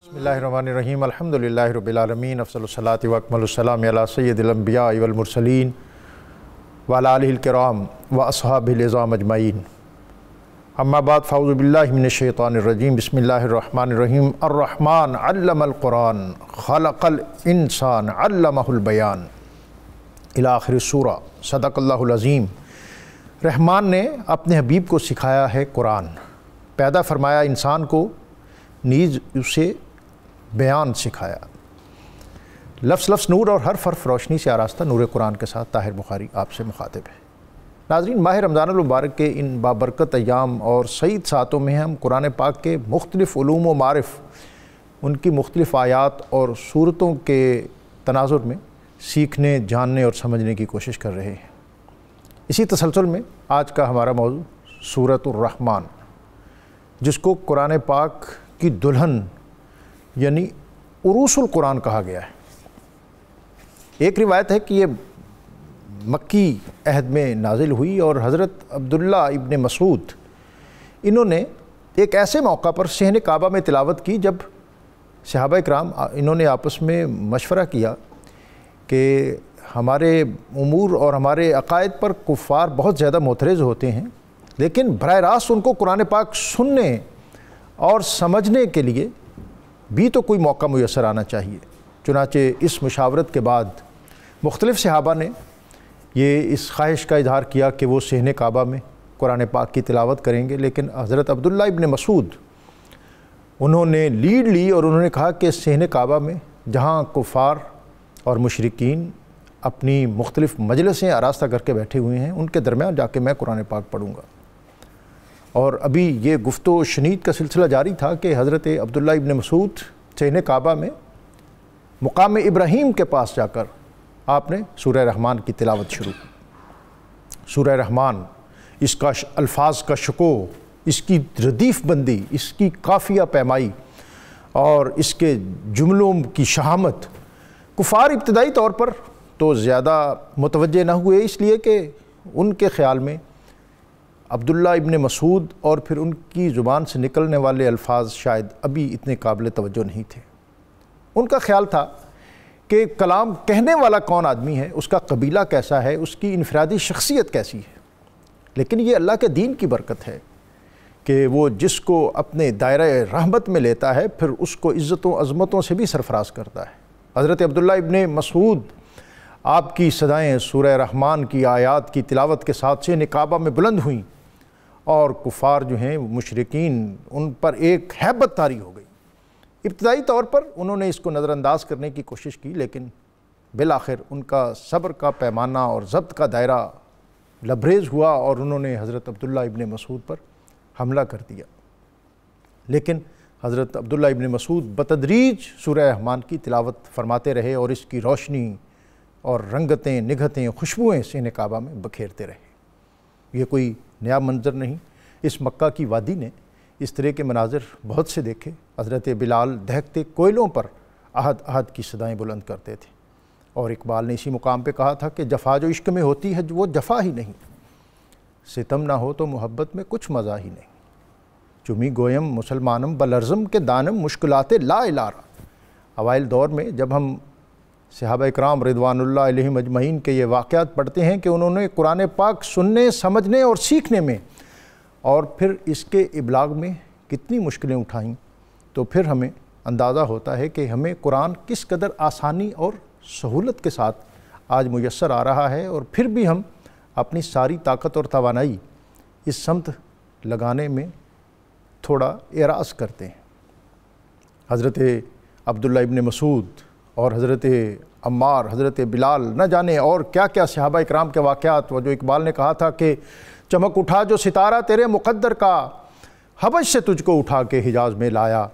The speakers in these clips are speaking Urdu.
بسم اللہ الرحمن الرحیم الحمدللہ رب العالمین افضل الصلاۃ و اکمل السلام علی سید الانبیاء والمرسلین وعلی آلہ الکرام و اصحابہ العظام اجمعین اما بعد فاعوذ باللہ من الشیطان الرجیم بسم اللہ الرحمن الرحیم الرحمن علم القرآن خلق الانسان علمہ البیان الی آخر السورہ صدق اللہ العظیم۔ رحمان نے اپنے حبیب کو سکھایا ہے قرآن، پیدا فرمایا انسان کو، نیز اسے بیان سکھایا۔ لفظ لفظ نور اور حرف حرف روشنی سے آراستہ نور قرآن کے ساتھ طاہر بخاری آپ سے مخاطب ہے۔ ناظرین، ماہ رمضان المبارک کے ان بابرکت ایام اور سعید ساعتوں میں ہم قرآن پاک کے مختلف علوم و معارف، ان کی مختلف آیات اور صورتوں کے تناظر میں سیکھنے، جاننے اور سمجھنے کی کوشش کر رہے ہیں۔ اسی تسلسل میں آج کا ہمارا موضوع سورۃ الرحمن، جس کو قرآن پاک کی دلہن یعنی عروس القرآن کہا گیا ہے۔ ایک روایت ہے کہ یہ مکی عہد میں نازل ہوئی اور حضرت عبداللہ ابن مسعود انہوں نے ایک ایسے موقع پر صحن کعبہ میں تلاوت کی جب صحابہ کرام انہوں نے آپس میں مشورہ کیا کہ ہمارے امور اور ہمارے عقائد پر کفار بہت زیادہ معترض ہوتے ہیں، لیکن براہ راست ان کو قرآن پاک سننے اور سمجھنے کے لیے بھی تو کوئی موقع میسر آنا چاہیے۔ چنانچہ اس مشاورت کے بعد مختلف صحابہ نے یہ اس خواہش کا اظہار کیا کہ وہ صحن کعبہ میں قرآن پاک کی تلاوت کریں گے، لیکن حضرت عبداللہ ابن مسعود انہوں نے لیڈ لی اور انہوں نے کہا کہ صحن کعبہ میں جہاں کفار اور مشرکین اپنی مختلف مجلسیں آراستہ کر کے بیٹھے ہوئے ہیں، ان کے درمیان جا کے میں قرآن پاک پڑھوں گا۔ اور ابھی یہ گفت و شنید کا سلسلہ جاری تھا کہ حضرت عبداللہ ابن مسعود صحن کعبہ میں مقام ابراہیم کے پاس جا کر آپ نے سورہ رحمان کی تلاوت شروع کی۔ سورہ رحمان، اس کا الفاظ کا شکو، اس کی ردیف بندی، اس کی قافیہ پیمائی اور اس کے جملوں کی شہامت، کفار ابتدائی طور پر تو زیادہ متوجہ نہ ہوئے، اس لیے کہ ان کے خیال میں عبداللہ ابن مسعود اور پھر ان کی زبان سے نکلنے والے الفاظ شاید ابھی اتنے قابل توجہ نہیں تھے۔ ان کا خیال تھا کہ کلام کہنے والا کون آدمی ہے، اس کا قبیلہ کیسا ہے، اس کی انفرادی شخصیت کیسی ہے، لیکن یہ اللہ کے دین کی برکت ہے کہ وہ جس کو اپنے دائرہ رحمت میں لیتا ہے پھر اس کو عزتوں عظمتوں سے بھی سرفراز کرتا ہے۔ حضرت عبداللہ ابن مسعود آپ کی صدائیں سورہ رحمان کی آیات کی تلاوت کے ساتھ صحن کعبہ میں بلند ہوئیں اور کفار جو ہیں مشرکین ان پر ایک ہیبت طاری ہو گئی۔ ابتدائی طور پر انہوں نے اس کو نظر انداز کرنے کی کوشش کی، لیکن بالآخر ان کا صبر کا پیمانہ اور ضبط کا دائرہ لبریز ہوا اور انہوں نے حضرت عبداللہ ابن مسعود پر حملہ کر دیا۔ لیکن حضرت عبداللہ ابن مسعود بتدریج سورہ رحمان کی تلاوت فرماتے رہے اور اس کی روشنی اور رنگتیں، نگہتیں، خوشبوئیں صحن کعبہ میں بکھیرتے رہے۔ یہ کوئی نیا منظر نہیں، اس مکہ کی وادی نے اس طرح کے مناظر بہت سے دیکھے۔ حضرت بلال دہکتے کوئلوں پر احد احد کی صدائیں بلند کرتے تھے، اور اقبال نے اسی مقام پہ کہا تھا کہ جفا جو عشق میں ہوتی ہے وہ جفا ہی نہیں، ستم نہ ہو تو محبت میں کچھ مزہ ہی نہیں، چمی گویم مسلمانم بلرزم کے دانم مشکلات لا الارا۔ اوائل دور میں جب ہم صحابہ اکرام رضوان اللہ علیہم اجمعین کے یہ واقعات پڑھتے ہیں کہ انہوں نے قرآن پاک سننے، سمجھنے اور سیکھنے میں اور پھر اس کے ابلاغ میں کتنی مشکلیں اٹھائیں، تو پھر ہمیں اندازہ ہوتا ہے کہ ہمیں قرآن کس قدر آسانی اور سہولت کے ساتھ آج میسر آ رہا ہے، اور پھر بھی ہم اپنی ساری طاقت اور توانائی اس سمت لگانے میں تھوڑا اعراض کرتے ہیں۔ حضرت عبداللہ ابن مسعود اور حضرت عمار، حضرت بلال، نہ جانے اور کیا کیا صحابہ اکرام کے واقعات، وہ جو اقبال نے کہا تھا کہ چمک اٹھا جو ستارہ تیرے مقدر کا، حبش سے تجھ کو اٹھا کے حجاز میں لایا،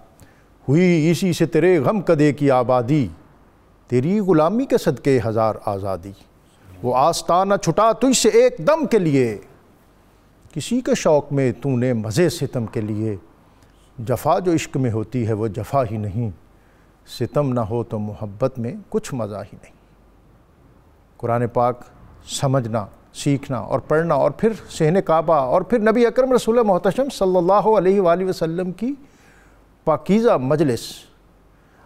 ہوئی اسی سے تیرے غم کدے کی آبادی، تیری غلامی کے صدقے ہزار آزادی، وہ آستہ نہ چھٹا تجھ سے ایک دم کے لیے، کسی کے شوق میں تو نے مزے ستم کے لیے، جفا جو عشق میں ہوتی ہے وہ جفا ہی نہیں، ستم نہ ہو تو محبت میں کچھ مزہ ہی نہیں۔ قرآن پاک سمجھنا، سیکھنا اور پڑھنا، اور پھر صحن کعبہ، اور پھر نبی اکرم رسول محتشم صلی اللہ علیہ وآلہ وسلم کی پاکیزہ مجلس،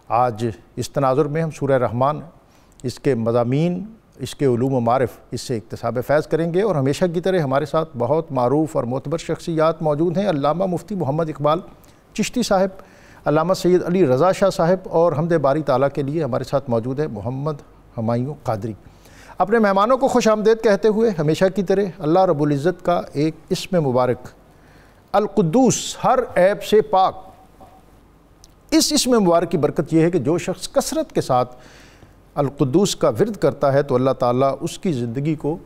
آج اس تناظر میں ہم سورہ رحمان، اس کے مضامین، اس کے علوم و معارف، اس سے اکتساب فیض کریں گے، اور ہمیشہ کی طرح ہمارے ساتھ بہت معروف اور معتبر شخصیات موجود ہیں۔ علامہ مفتی محمد اقبال چشتی صاحب، علامہ سید علی رضا شاہ صاحب، اور حمد باری تعالیٰ کے لیے ہمارے ساتھ موجود ہے محمد ہمایوں قادری۔ اپنے مہمانوں کو خوش آمدید کہتے ہوئے ہمیشہ کی طرح اللہ رب العزت کا ایک اسم مبارک القدوس، ہر عیب سے پاک، اس اسم مبارک کی برکت یہ ہے کہ جو شخص کثرت کے ساتھ القدوس کا ورد کرتا ہے تو اللہ تعالیٰ اس کی زندگی کو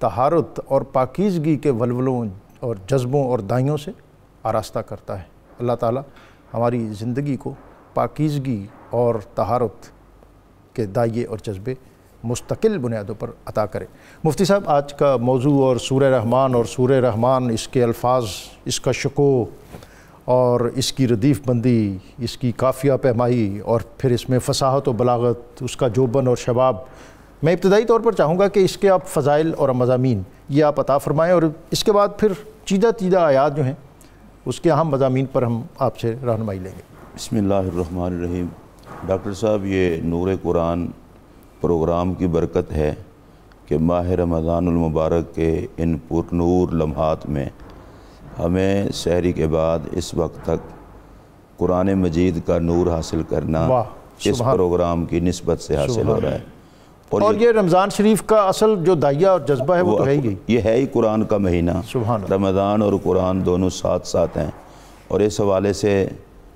طہارت اور پاکیزگی کے ولولوں اور جذبوں اور دائیوں سے آراستہ کرتا ہے۔ اللہ تعالیٰ ہماری زندگی کو پاکیزگی اور طہارت کے دائیں اور جذبے مستقل بنیادوں پر عطا کرے۔ مفتی صاحب، آج کا موضوع اور سورہ رحمان، اور سورہ رحمان، اس کے الفاظ، اس کا شکو اور اس کی ردیف بندی، اس کی قافیہ پیمائی، اور پھر اس میں فصاحت و بلاغت، اس کا جوبن اور شباب، میں ابتدائی طور پر چاہوں گا کہ اس کے آپ فضائل اور مضامین یہ آپ عطا فرمائیں، اور اس کے بعد پھر چیدہ آیات جو ہیں اس کے اہم مضامین پر ہم آپ سے رہنمائی لیں گے۔ بسم اللہ الرحمن الرحیم۔ ڈاکٹر صاحب، یہ نور قرآن پروگرام کی برکت ہے کہ ماہ رمضان المبارک کے ان پر نور لمحات میں ہمیں سحری کے بعد اس وقت تک قرآن مجید کا نور حاصل کرنا اس پروگرام کی نسبت سے حاصل ہو رہا ہے۔ اور یہ رمضان شریف کا اصل جو دائیہ اور جذبہ ہے وہ تو ہے ہی، یہ ہے ہی قرآن کا مہینہ۔ رمضان اور قرآن دونوں ساتھ ساتھ ہیں، اور اس حوالے سے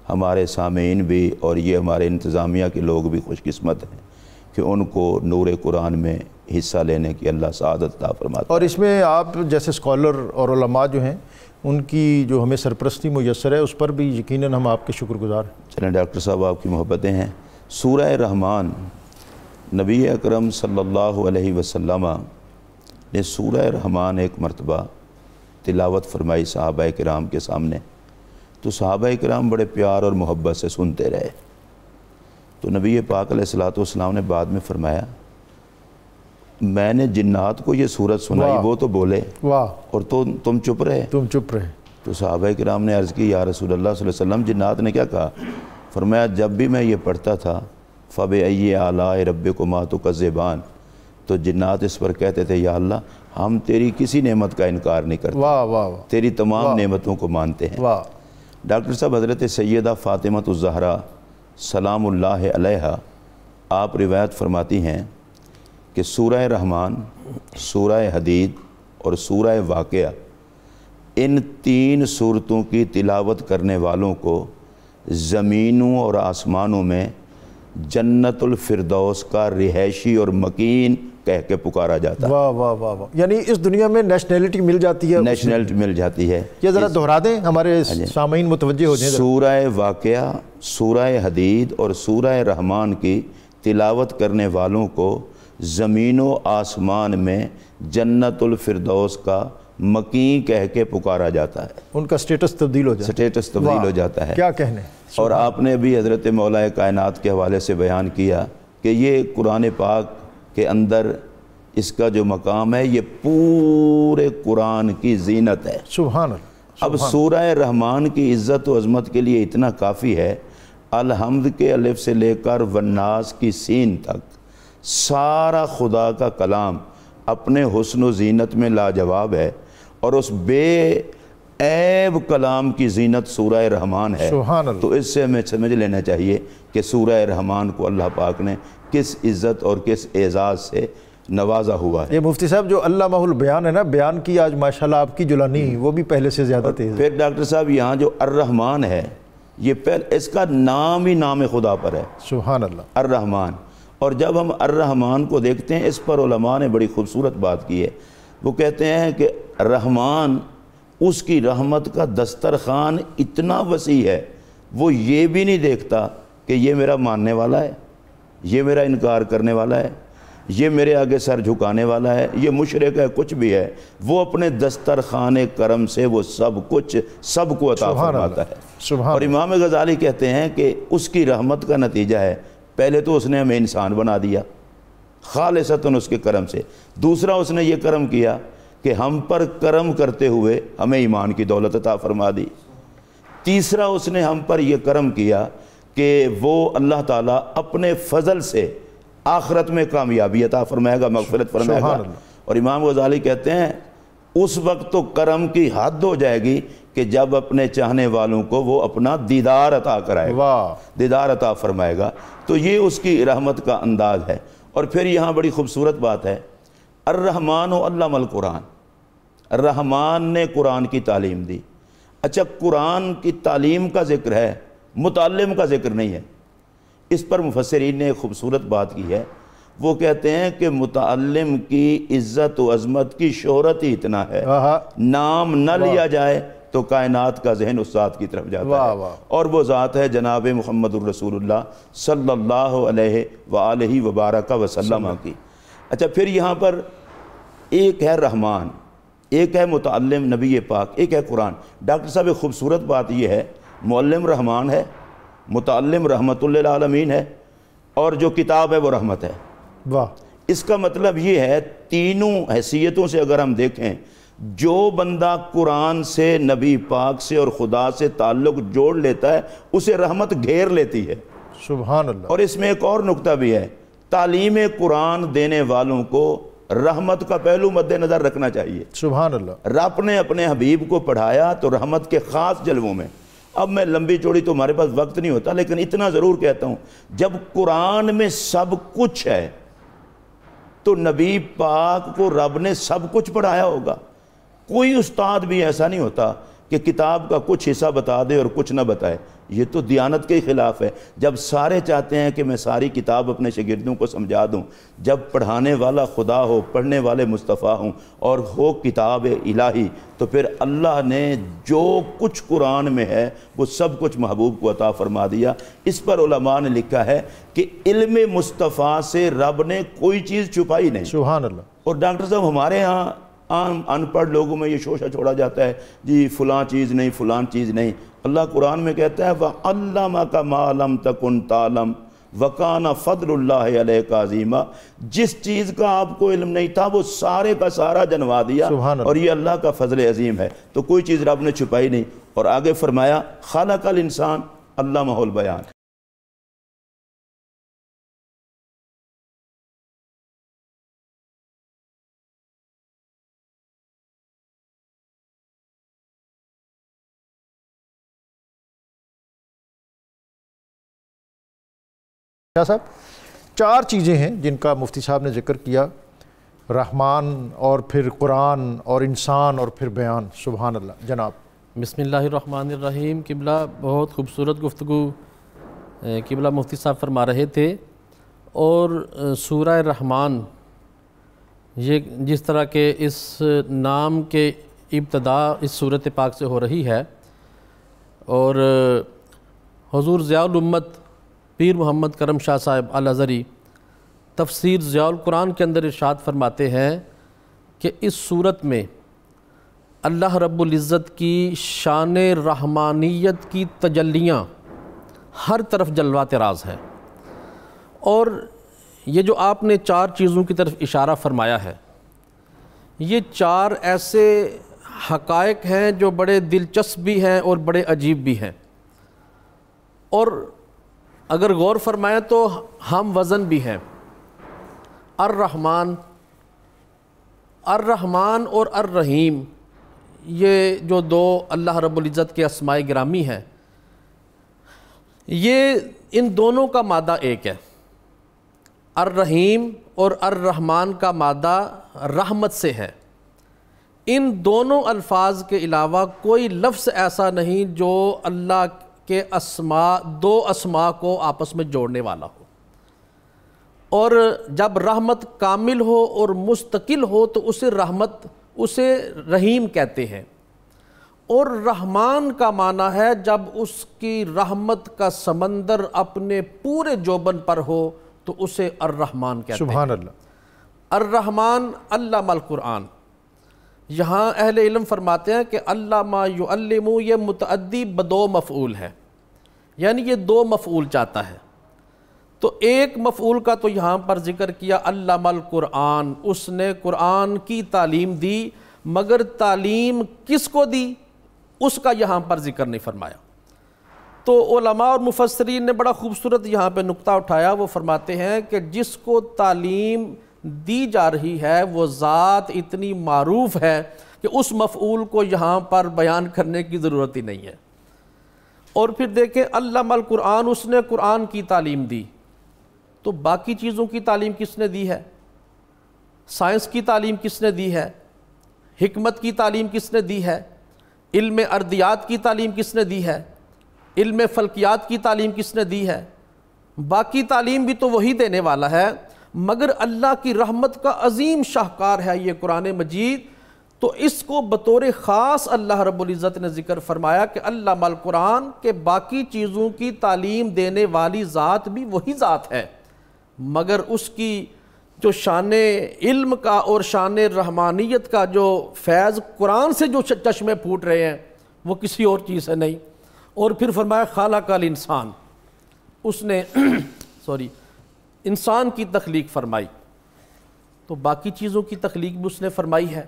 ہمارے سامعین بھی اور یہ ہمارے انتظامیہ کے لوگ بھی خوش قسمت ہیں کہ ان کو نور قرآن میں حصہ لینے کی اللہ سعادت عطا فرماتا ہے۔ اور اس میں آپ جیسے اسکالر اور علماء جو ہیں ان کی جو ہمیں سرپرستی میسر ہے، اس پر بھی یقیناً ہم آپ کے شکر گزار ہیں۔ چلیں ڈاکٹر صاحب، آپ کی محبتیں ہیں۔ سورہ رحمان، نبی اکرم صلی اللہ علیہ وسلم نے سورہ رحمان ایک مرتبہ تلاوت فرمائی صحابہ کرام کے سامنے، تو صحابہ کرام بڑے پیار اور محبت سے سنتے رہے۔ تو نبی پاک علیہ السلام نے بعد میں فرمایا، میں نے جنات کو یہ سورت سنائی، وہ تو بولے اور تم چپ رہے۔ تو صحابہ کرام نے عرض کی، یا رسول اللہ صلی اللہ علیہ وسلم، جنات نے کیا کہا؟ فرمایا، جب بھی میں یہ پڑھتا تھا فَبِأَيِّ آلَاءِ رَبِّكُمَا تُكَذِّبَانِ، تو جنات اس پر کہتے تھے، یا اللہ ہم تیری کسی نعمت کا انکار نہیں کرتے، تیری تمام نعمتوں کو مانتے ہیں۔ ڈاکٹر صاحب، حضرت سیدہ فاطمہ الزہرا سلام اللہ علیہا آپ روایت فرماتی ہیں کہ سورہ رحمان، سورہ حدید اور سورہ واقعہ، ان تین سورتوں کی تلاوت کرنے والوں کو زمینوں اور آسمانوں میں جنت الفردوس کا رہائشی اور مکین کہہ کے پکارا جاتا ہے۔ واہ واہ واہ واہ، یعنی اس دنیا میں نیشنلٹی مل جاتی ہے۔ نیشنلٹی مل جاتی ہے۔ یہ ذرا دہرا دیں، ہمارے سامعین متوجہ ہو جائیں۔ سورہ واقعہ، سورہ حدید اور سورہ رحمان کی تلاوت کرنے والوں کو زمین و آسمان میں جنت الفردوس کا مکین کہہ کے پکارا جاتا ہے۔ ان کا سٹیٹس تبدیل ہو جاتا ہے۔ کیا کہنے۔ اور آپ نے بھی حضرت مولا کائنات کے حوالے سے بیان کیا کہ یہ قرآن پاک کے اندر اس کا جو مقام ہے یہ پورے قرآن کی زینت ہے۔ سبحان اللہ۔ اب سورہ رحمان کی عزت و عظمت کے لیے اتنا کافی ہے، الحمد کے الف سے لے کر والناس کی سین تک سارا خدا کا کلام اپنے حسن و زینت میں لاجواب ہے، اور اس بے عیب کلام کی زینت سورہ رحمان ہے۔ تو اس سے ہمیں سمجھ لینا چاہیے کہ سورہ رحمان کو اللہ پاک نے کس عزت اور کس اعزاز سے نوازا ہوا ہے۔ یہ مفتی صاحب جو علامہ البیان ہے نا، بیان کی آج ماشاءاللہ آپ کی جلانی وہ بھی پہلے سے زیادہ تیز ہے۔ پھر ڈاکٹر صاحب یہاں جو الرحمن ہے، یہ اس کا نام ہی نام خدا پر ہے۔ سبحان اللہ۔ الرحمن۔ اور جب ہم الرحمن کو دیکھتے ہیں، اس پر علماء نے بڑی خوبصورت بات کی ہے۔ وہ کہتے ہیں کہ رحمان، اس کی رحمت کا دسترخوان اتنا وسیع ہے، وہ یہ بھی نہیں دیکھتا کہ یہ میرا ماننے والا ہے، یہ میرا انکار کرنے والا ہے، یہ میرے آگے سر جھکانے والا ہے، یہ مشرک ہے، کچھ بھی ہے، وہ اپنے دسترخوان کرم سے وہ سب کچھ سب کو عطا فرماتا ہے۔ اور امام غزالی کہتے ہیں کہ اس کی رحمت کا نتیجہ ہے، پہلے تو اس نے ہمیں انسان بنا دیا خالصتاً اس کے کرم سے، دوسرا اس نے یہ کرم کیا کہ ہم پر کرم کرتے ہوئے ہمیں ایمان کی دولت عطا فرما دی، تیسرا اس نے ہم پر یہ کرم کیا کہ وہ اللہ تعالیٰ اپنے فضل سے آخرت میں کامیابی عطا فرمائے گا، مغفرت فرمائے گا۔ اور امام غزالی کہتے ہیں اس وقت تو کرم کی حد ہو جائے گی کہ جب اپنے چاہنے والوں کو وہ اپنا دیدار عطا کرائے گا، دیدار عطا فرمائے گا۔ تو یہ اس کی رحمت کا انداز ہے۔ اور پھر یہاں بڑی خوبصورت بات ہے، الرحمن علم القرآن، الرحمن نے قرآن کی تعلیم دی۔ اچھا، قرآن کی تعلیم کا ذکر ہے، متعلم کا ذکر نہیں ہے۔ اس پر مفسرین نے ایک خوبصورت بات کی ہے، وہ کہتے ہیں کہ متعلم کی عزت و عظمت کی شہرت ہی اتنا ہے، نام نہ لیا جائے تو کائنات کا ذہن اس ذات کی طرف جاتا ہے، اور وہ ذات ہے جناب محمد الرسول اللہ صلی اللہ علیہ وآلہ وبارک وسلم کی۔ اچھا، پھر یہاں پر ایک ہے رحمان، ایک ہے متعلم نبی پاک، ایک ہے قرآن۔ ڈاکٹر صاحب ایک خوبصورت بات یہ ہے، معلم رحمان ہے، متعلم رحمت للعالمین ہے، اور جو کتاب ہے وہ رحمت ہے۔ اس کا مطلب یہ ہے تینوں حیثیتوں سے اگر ہم دیکھیں، جو بندہ قرآن سے، نبی پاک سے اور خدا سے تعلق جوڑ لیتا ہے اسے رحمت گھیر لیتی ہے۔ سبحان اللہ۔ اور اس میں ایک اور نقطہ بھی ہے، تعلیم قرآن دینے والوں کو رحمت کا پہلو مد نظر رکھنا چاہیے۔ سبحان اللہ۔ رب نے اپنے حبیب کو پڑھایا تو رحمت کے خاص جلووں میں۔ اب میں لمبی چوڑی تو ہمارے پاس وقت نہیں ہوتا، لیکن اتنا ضرور کہتا ہوں، جب قرآن میں سب کچھ ہے تو نبی پاک کو رب نے سب کچھ پڑھایا ہوگا۔ کوئی استاد بھی ایسا نہیں ہوتا کہ کتاب کا کچھ حصہ بتا دے اور کچھ نہ بتائے، یہ تو دیانت کے خلاف ہے۔ جب سارے چاہتے ہیں کہ میں ساری کتاب اپنے شاگردوں کو سمجھا دوں، جب پڑھانے والا خدا ہو، پڑھنے والے مصطفیٰ ہوں اور ہو کتاب الہی، تو پھر اللہ نے جو کچھ قرآن میں ہے وہ سب کچھ محبوب کو عطا فرما دیا۔ اس پر علماء نے لکھا ہے کہ علم مصطفیٰ سے رب نے کوئی چیز چھپائی نہیں۔ سبحان اللہ۔ اور ڈاکٹر صاحب ہمارے ہاں عام ان پڑھ لوگوں میں یہ شوشہ چھوڑا جاتا ہے، جی فلاں چیز نہیں، فلاں چیز نہیں۔ اللہ قرآن میں کہتا ہے وَعَلَّمَكَ مَا لَمْ تَكُنْ تَعْلَمْ وَكَانَ فَضْلُ اللَّهِ عَلَيْكَ عَظِيمًا۔ جس چیز کا آپ کو علم نہیں تھا وہ سارے کا سارا جنوا دیا، اور یہ اللہ کا فضل عظیم ہے۔ تو کوئی چیز رب نے چھپائی نہیں۔ اور آگے فرمایا خَلَقَ الْإِنسَانَ عَلَّمَهُ الْبَيَانَ۔ صاحب چار چیزیں ہیں جن کا مفتی صاحب نے ذکر کیا، رحمان اور پھر قرآن اور انسان اور پھر بیان۔ سبحان اللہ۔ جناب بسم اللہ الرحمن الرحیم۔ قبلہ بہت خوبصورت گفتگو قبلہ مفتی صاحب فرما رہے تھے، اور سورہ رحمان یہ جس طرح کہ اس نام کے ابتدا اس سورت پاک سے ہو رہی ہے، اور حضور ضیاء الامت پیر محمد کرم شاہ صاحب الازہری تفسیر ضیاء القرآن کے اندر ارشاد فرماتے ہیں کہ اس صورت میں اللہ رب العزت کی شان رحمانیت کی تجلیاں ہر طرف جلوات راز ہیں، اور یہ جو آپ نے چار چیزوں کی طرف اشارہ فرمایا ہے، یہ چار ایسے حقائق ہیں جو بڑے دلچسپ بھی ہیں اور بڑے عجیب بھی ہیں، اور اگر غور فرمائیں تو ہم وزن بھی ہیں۔ الرحمن اور الرحیم، یہ جو دو اللہ رب العزت کے اسماء گرامی ہیں، یہ ان دونوں کا مادہ ایک ہے۔ الرحیم اور الرحمن کا مادہ رحمت سے ہے۔ ان دونوں الفاظ کے علاوہ کوئی لفظ ایسا نہیں جو اللہ کہ دو اسماء کو آپس میں جوڑنے والا ہو، اور جب رحمت کامل ہو اور مستقل ہو تو اسے رحیم کہتے ہیں، اور رحمان کا معنی ہے جب اس کی رحمت کا سمندر اپنے پورے جوبن پر ہو تو اسے الرحمن کہتے ہیں۔ سبحان اللہ۔ الرحمن علم القرآن، یہاں اہل علم فرماتے ہیں کہ علم یعلم یہ متعدی بدو مفعول ہے، یعنی یہ دو مفعول چاہتا ہے۔ تو ایک مفعول کا تو یہاں پر ذکر کیا علم القرآن، اس نے قرآن کی تعلیم دی، مگر تعلیم کس کو دی اس کا یہاں پر ذکر نہیں فرمایا۔ تو علماء اور مفسرین نے بڑا خوبصورت یہاں پہ نقطہ اٹھایا، وہ فرماتے ہیں کہ جس کو تعلیم دی جا رہی ہے وہ ذات اتنی معروف ہے کہ اس مفعول کو یہاں پر بیان کرنے کی ضرورت ہی نہیں ہے۔ اور پھر دیکھیں علم القرآن، اس نے قرآن کی تعلیم دی، تو باقی چیزوں کی تعلیم کس نے دی ہے؟ سائنس کی تعلیم کس نے دی ہے؟ حکمت کی تعلیم کس نے دی ہے؟ علم ارضیات کی تعلیم کس نے دی ہے؟ علم فلکیات کی تعلیم کس نے دی ہے؟ باقی تعلیم بھی تو وہی دینے والا ہے، مگر اللہ کی رحمت کا عظیم شاہکار ہے یہ قرآن مجید، تو اس کو بطور خاص اللہ رب العزت نے ذکر فرمایا کہ علم القرآن کے باقی چیزوں کی تعلیم دینے والی ذات بھی وہی ذات ہے، مگر اس کی جو شان علم کا اور شان رحمانیت کا جو فیض قرآن سے جو چشمے پھوٹ رہے ہیں وہ کسی اور چیز سے نہیں۔ اور پھر فرمایا خالق الانسان، اس نے انسان کی تخلیق فرمائی، تو باقی چیزوں کی تخلیق بھی اس نے فرمائی ہے،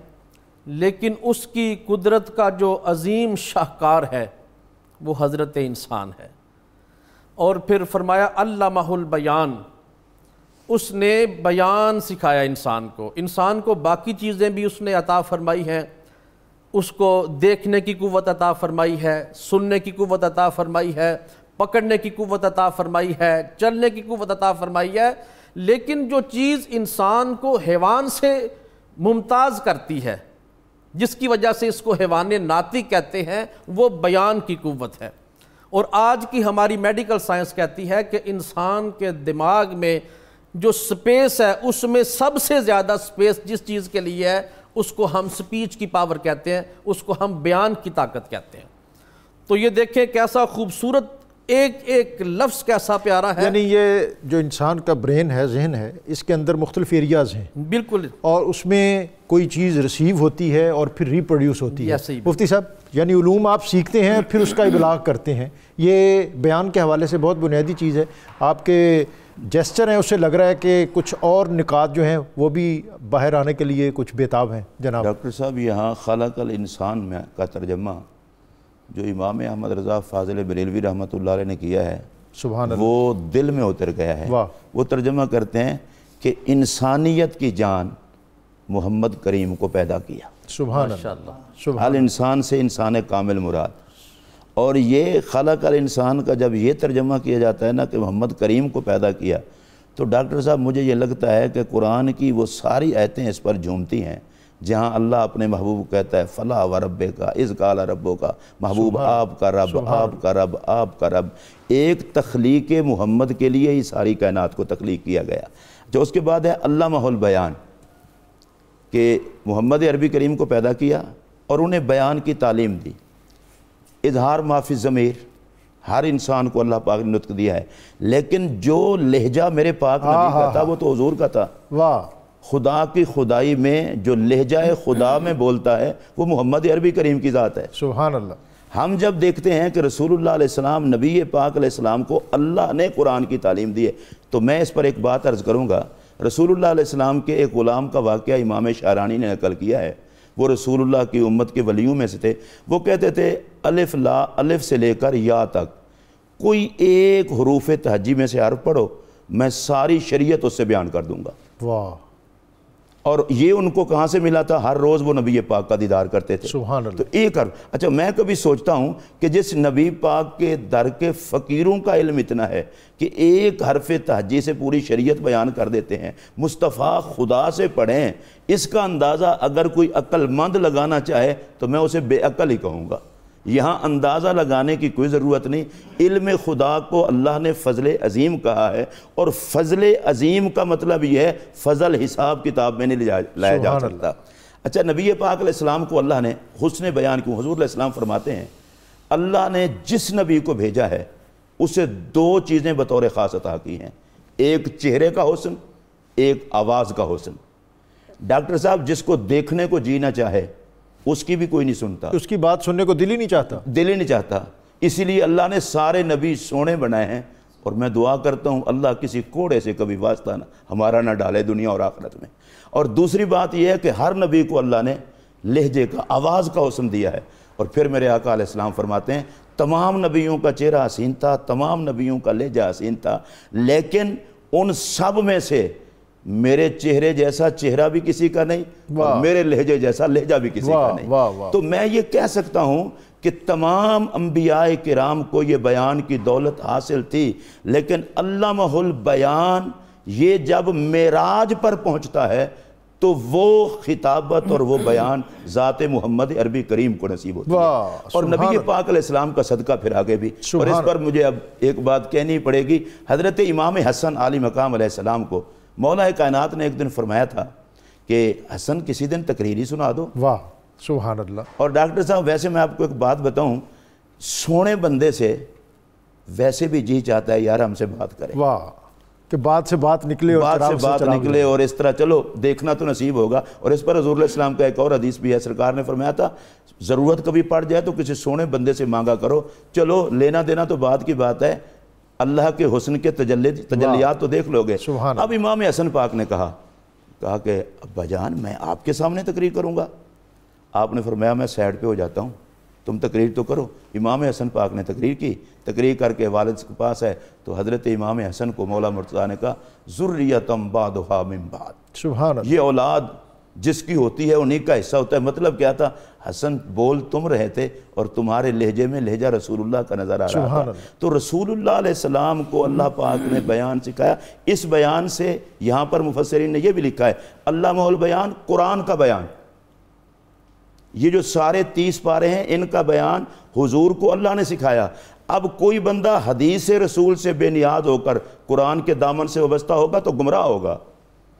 لیکن اس کی قدرت کا جو عظیم شاہکار ہے وہ حضرت انسان ہے۔ اور پھر فرمایا علمہ البیان، اس نے بیان سکھایا انسان کو باقی چیزیں بھی اس نے عطا فرمائی ہیں، اس کو دیکھنے کی قوت عطا فرمائی ہے، سننے کی قوت عطا فرمائی ہے، پکڑنے کی قوت عطا فرمائی ہے، چلنے کی قوت عطا فرمائی ہے، لیکن جو چیز انسان کو حیوان سے ممتاز کرتی ہے، جس کی وجہ سے اس کو حیوان ناطق کہتے ہیں، وہ بیان کی قوت ہے۔ اور آج کی ہماری میڈیکل سائنس کہتی ہے کہ انسان کے دماغ میں جو سپیس ہے اس میں سب سے زیادہ سپیس جس چیز کے لیے ہے اس کو ہم سپیچ کی پاور کہتے ہیں، اس کو ہم بیان کی طاقت کہتے ہیں۔ تو یہ دیکھیں کیسا خوبصورت ایک ایک لفظ کیسا پیارا ہے، یعنی یہ جو انسان کا برین ہے، ذہن ہے، اس کے اندر مختلف ایریاز ہیں بالکل، اور اس میں کوئی چیز ریسیو ہوتی ہے اور پھر ریپروڈیوس ہوتی ہے۔ مفتی صاحب، یعنی علوم آپ سیکھتے ہیں پھر اس کا ابلاغ کرتے ہیں، یہ بیان کے حوالے سے بہت بنیادی چیز ہے۔ آپ کے جیسچر ہیں، اس سے لگ رہا ہے کہ کچھ اور نکات جو ہیں وہ بھی باہر آنے کے لیے کچھ بےتاب ہیں۔ جناب ڈاکٹر صاحب، یہاں خالق الانسان میں کا ترجمہ جو امام احمد رضا فاضل بریلوی رحمۃ اللہ علیہ نے کیا ہے، سبحان اللہ، وہ دل میں اتر گیا ہے۔ وہ ترجمہ کرتے ہیں کہ انسانیت کی جان محمد کریم کو پیدا کیا، سبحان اللہ، الانسان سے انسان کامل مراد۔ اور یہ خالق الانسان کا جب یہ ترجمہ کیا جاتا ہے نا کہ محمد کریم کو پیدا کیا، تو ڈاکٹر صاحب مجھے یہ لگتا ہے کہ قرآن کی وہ ساری آیتیں اس پر جھومتی ہیں جہاں اللہ اپنے محبوب کو کہتا ہے فلا و رب کا اذ قال ربو کا، محبوب آپ کا رب، آپ کا رب، آپ کا رب۔ ایک تخلیق محمد کے لیے ہی ساری کائنات کو تخلیق کیا گیا۔ جو اس کے بعد ہے علمہ البیان، کہ محمد عربی کریم کو پیدا کیا اور انہیں بیان کی تعلیم دی، اظہار ما فی الضمیر، ہر انسان کو اللہ پاک نے نطق دیا ہے، لیکن جو لہجہ میرے پاک نبی کا تھا وہ تو حضور کا تھا۔ واہ، خدا کی خدائی میں جو لہجہ خدا میں بولتا ہے وہ محمد عربی کریم کی ذات ہے، سبحان اللہ۔ ہم جب دیکھتے ہیں کہ رسول اللہ علیہ السلام، نبی پاک علیہ السلام کو اللہ نے قرآن کی تعلیم دی ہے، تو میں اس پر ایک بات عرض کروں گا۔ رسول اللہ علیہ السلام کے ایک غلام کا واقعہ امام شعرانی نے نقل کیا ہے، وہ رسول اللہ کی امت کے ولیوں میں سے تھے۔ وہ کہتے تھے الف لا، الف سے لے کر یا تک کوئی ایک حروف تہجی میں سے حرف پڑھو، میں ساری شریعت اس سے بیان کر دوں گا۔ واہ، اور یہ ان کو کہاں سے ملا تھا؟ ہر روز وہ نبی پاک کا دیدار کرتے تھے۔ سبحان اللہ۔ تو ایک حرف، اچھا میں کبھی سوچتا ہوں کہ جس نبی پاک کے در کے فقیروں کا علم اتنا ہے کہ ایک حرف تہجی سے پوری شریعت بیان کر دیتے ہیں، مصطفیٰ خدا سے پڑھیں، اس کا اندازہ اگر کوئی عقل مند لگانا چاہے تو میں اسے بے عقل ہی کہوں گا۔ یہاں اندازہ لگانے کی کوئی ضرورت نہیں۔ علم خدا کو اللہ نے فضل عظیم کہا ہے، اور فضل عظیم کا مطلب یہ ہے فضل حساب کتاب میں نہیں لایا جا سکتا۔ اچھا، نبی پاک علیہ السلام کو اللہ نے حسن بیان کیوں؟ حضور علیہ السلام فرماتے ہیں اللہ نے جس نبی کو بھیجا ہے اسے دو چیزیں بطور خاص عطا کی ہیں، ایک چہرے کا حسن، ایک آواز کا حسن۔ ڈاکٹر صاحب، جس کو دیکھنے کو جی نہ چاہے اس کی بھی کوئی نہیں سنتا، اس کی بات سننے کو دل ہی نہیں چاہتا، دل ہی نہیں چاہتا۔ اسی لیے اللہ نے سارے نبی سونے بنائے ہیں، اور میں دعا کرتا ہوں اللہ کسی کوڑے سے کبھی واسطہ نہ ہمارا نہ ڈالے دنیا اور آخرت میں۔ اور دوسری بات یہ ہے کہ ہر نبی کو اللہ نے لہجے کا، آواز کا حسن دیا ہے۔ اور پھر میرے آقا علیہ السلام فرماتے ہیں تمام نبیوں کا چہرہ حسین تھا، تمام نبیوں کا لہجہ حسین تھا، لیکن ان سب میں سے میرے چہرے جیسا چہرہ بھی کسی کا نہیں اور میرے لہجے جیسا لہجہ بھی کسی کا نہیں۔ تو میں یہ کہہ سکتا ہوں کہ تمام انبیاء کرام کو یہ بیان کی دولت حاصل تھی، لیکن علامہ البیان یہ جب معراج پر پہنچتا ہے تو وہ خطابت اور وہ بیان ذات محمد عربی کریم کو نصیب ہوتی ہے، اور نبی پاک علیہ السلام کا صدقہ پھر آگے بھی۔ اور اس پر مجھے اب ایک بات کہنی پڑے گی، حضرت امام حسن علی مقام علیہ السلام کو مولا کائنات نے ایک دن فرمایا تھا کہ حسن کسی دن تقریری سنا دو۔ واہ سبحان اللہ۔ اور ڈاکٹر صاحب ویسے میں آپ کو ایک بات بتاؤں، سونے بندے سے ویسے بھی جی چاہتا ہے یار ہم سے بات کرے، واہ کہ بات سے بات نکلے اور بات سے بات نکلے، اور اس طرح چلو دیکھنا تو نصیب ہوگا۔ اور اس پر حضور علیہ السلام کا ایک اور حدیث بھی ہے، سرکار نے فرمایا تھا ضرورت کبھی پڑ جائے تو کسی سونے بندے سے مانگا کرو، چلو لینا دینا تو بعد کی بات ہے، اللہ کے حسن کے تجلیات تو دیکھ لو گے۔ اب امام حسن پاک نے کہا کہ ابا جان میں آپ کے سامنے تقریر کروں گا؟ آپ نے فرمایا میں سائڈ پہ ہو جاتا ہوں، تم تقریر تو کرو۔ امام حسن پاک نے تقریر کی، تقریر کر کے والد کے پاس ہے تو حضرت امام حسن کو مولا مرتضیٰ نے کہا ذریۃ بعضھا من بعض، سبحان اللہ، یہ اولاد جس کی ہوتی ہے انہی کا حصہ ہوتا ہے۔ مطلب کیا تھا، حسن بول تم رہے تھے اور تمہارے لہجے میں لہجہ رسول اللہ کا نظر آ رہا تھا۔ تو رسول اللہ علیہ السلام کو اللہ پاک نے بیان سکھایا۔ اس بیان سے یہاں پر مفسرین نے یہ بھی لکھا ہے علامہ البیان قرآن کا بیان، یہ جو سارے 30 پارے ہیں ان کا بیان حضور کو اللہ نے سکھایا۔ اب کوئی بندہ حدیث رسول سے بے نیاز ہو کر قرآن کے دامن سے وابستہ ہوگا تو گمراہ ہوگا۔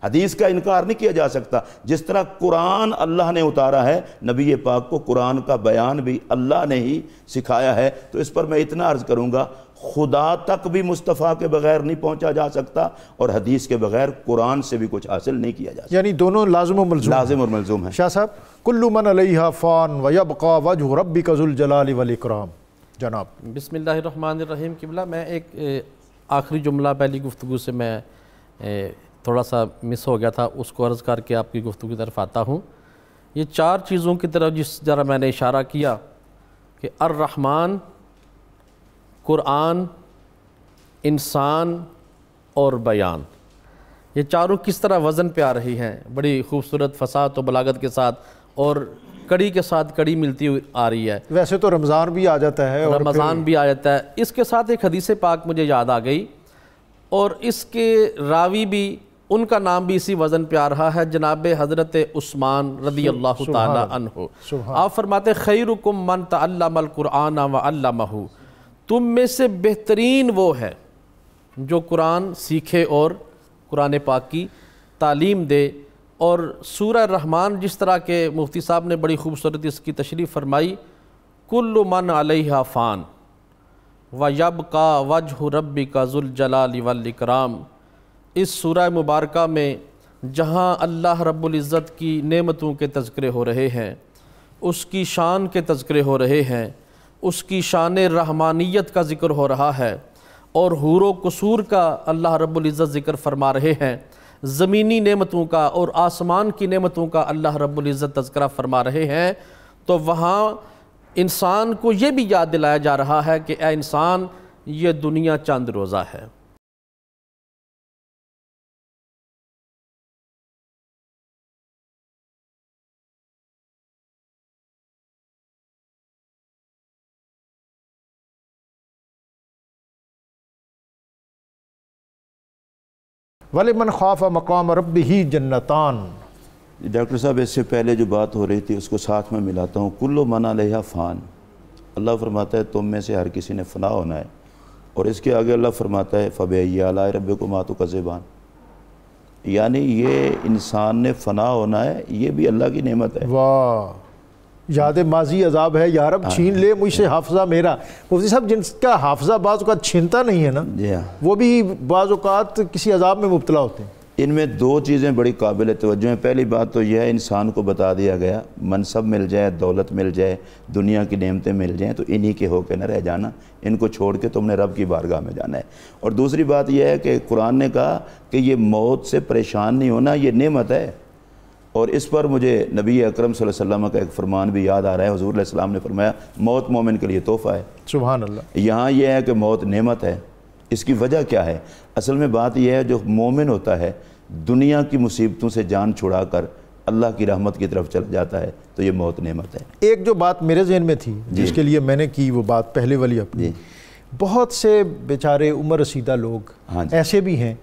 حدیث کا انکار نہیں کیا جا سکتا، جس طرح قرآن اللہ نے اتارا ہے، نبی پاک کو قرآن کا بیان بھی اللہ نے ہی سکھایا ہے۔ تو اس پر میں اتنا عرض کروں گا، خدا تک بھی مصطفیٰ کے بغیر نہیں پہنچا جا سکتا اور حدیث کے بغیر قرآن سے بھی کچھ حاصل نہیں کیا جا سکتا، یعنی دونوں لازم و ملزوم، لازم اور ملزوم ہے۔ شاہ صاحب کل من علیہا فان ویبقى وجہ ربک ذو الجلال والاکرام۔ جناب بسم اللہ الرحمن الرحیم۔ قبلہ میں ایک آخری جملہ پہلی گفتگو سے میں تھوڑا سا مس ہو گیا تھا، اس کو عرض کر کے آپ کی گفتگو کی طرف آتا ہوں۔ یہ 4 چیزوں کی طرف جس طرح میں نے اشارہ کیا کہ الرحمن، قرآن، انسان اور بیان، یہ چاروں کس طرح وزن پہ آ رہی ہیں، بڑی خوبصورت فصاحت و بلاغت کے ساتھ، اور کڑی کے ساتھ کڑی ملتی ہوئی آ رہی ہے۔ ویسے تو رمضان بھی آ جاتا ہے، رمضان بھی آ جاتا ہے، اس کے ساتھ ایک حدیث پاک مجھے یاد آ گئی، اور اس کے راوی بھی ان کا نام بھی اسی وزن پہ آ رہا ہے، جناب حضرت عثمان رضی اللہ تعالی عنہ۔ آپ فرماتے خیرکم من تعلم القرآن وعلمہ، تم میں سے بہترین وہ ہے جو قرآن سیکھے اور قرآن پاک کی تعلیم دے۔ اور سورہ الرحمن جس طرح کے مفتی صاحب نے بڑی خوبصورت اس کی تشریح فرمائی، کل من علیہا فان وَيَبْقَى وَجْهُ رَبِّكَ ذُو الْجَلَالِ وَالْإِكْرَامِ، اس سورہ مبارکہ میں جہاں اللہ رب العزت کی نعمتوں کے تذکرے ہو رہے ہیں، اس کی شان کے تذکرے ہو رہے ہیں، اس کی شان رحمانیت کا ذکر ہو رہا ہے، اور حور و قصور کا اللہ رب العزت ذکر فرما رہے ہیں، زمینی نعمتوں کا اور آسمان کی نعمتوں کا اللہ رب العزت تذکرہ فرما رہے ہیں، تو وہاں انسان کو یہ بھی یاد دلایا جا رہا ہے کہ اے انسان، یہ دنیا چند روزہ ہے۔ وَلِمَنْ خَافَ مَقَامَ رَبِّهِ جَنَّتَانِ۔ ڈاکٹر صاحب اس سے پہلے جو بات ہو رہی تھی اس کو ساتھ میں ملاتا ہوں، کل من علیہا فان، اللہ فرماتا ہے تم میں سے ہر کسی نے فنا ہونا ہے، اور اس کے آگے اللہ فرماتا ہے فَبِأَيِّ آلَاءِ رَبِّكُمَا تُكَذِّبَانِ، یعنی یہ انسان نے فنا ہونا ہے، یہ بھی اللہ کی نعمت ہے۔ واہ، یاد ماضی عذاب ہے، یا رب چھین لے مجھ سے حافظہ میرا۔ مفتی صاحب جن کا حافظہ بعض اوقات چھینتا نہیں ہے نا، وہ بھی بعض اوقات کسی عذاب میں مبتلا ہوتے ہیں۔ ان میں 2 چیزیں بڑی قابل توجہ ہیں۔ پہلی بات تو یہ ہے انسان کو بتا دیا گیا منصب مل جائے، دولت مل جائے، دنیا کی نعمتیں مل جائیں تو انہی کے ہو کے نہ رہ جانا، ان کو چھوڑ کے تم نے رب کی بارگاہ میں جانا ہے۔ اور دوسری بات یہ ہے کہ قرآن نے کہا کہ یہ موت سے پریشان نہیں ہونا، یہ نعمت ہے۔ اور اس پر مجھے نبی اکرم صلی اللہ علیہ وسلم کا ایک فرمان بھی یاد آ رہا ہے. حضور علیہ السلام نے فرمایا موت مومن کے لیے تحفہ ہے. سبحان اللہ. یہاں یہ ہے کہ موت نعمت ہے. اس کی وجہ کیا ہے؟ اصل میں بات یہ ہے جو مومن ہوتا ہے دنیا کی مصیبتوں سے جان چھڑا کر اللہ کی رحمت کی طرف چلا جاتا ہے تو یہ موت نعمت ہے. ایک جو بات میرے ذہن میں تھی جس کے لیے میں نے کی وہ بات پہلے والی اپنی، بہت سے بیچارے عمر رسیدہ لوگ ایسے بھی ہیں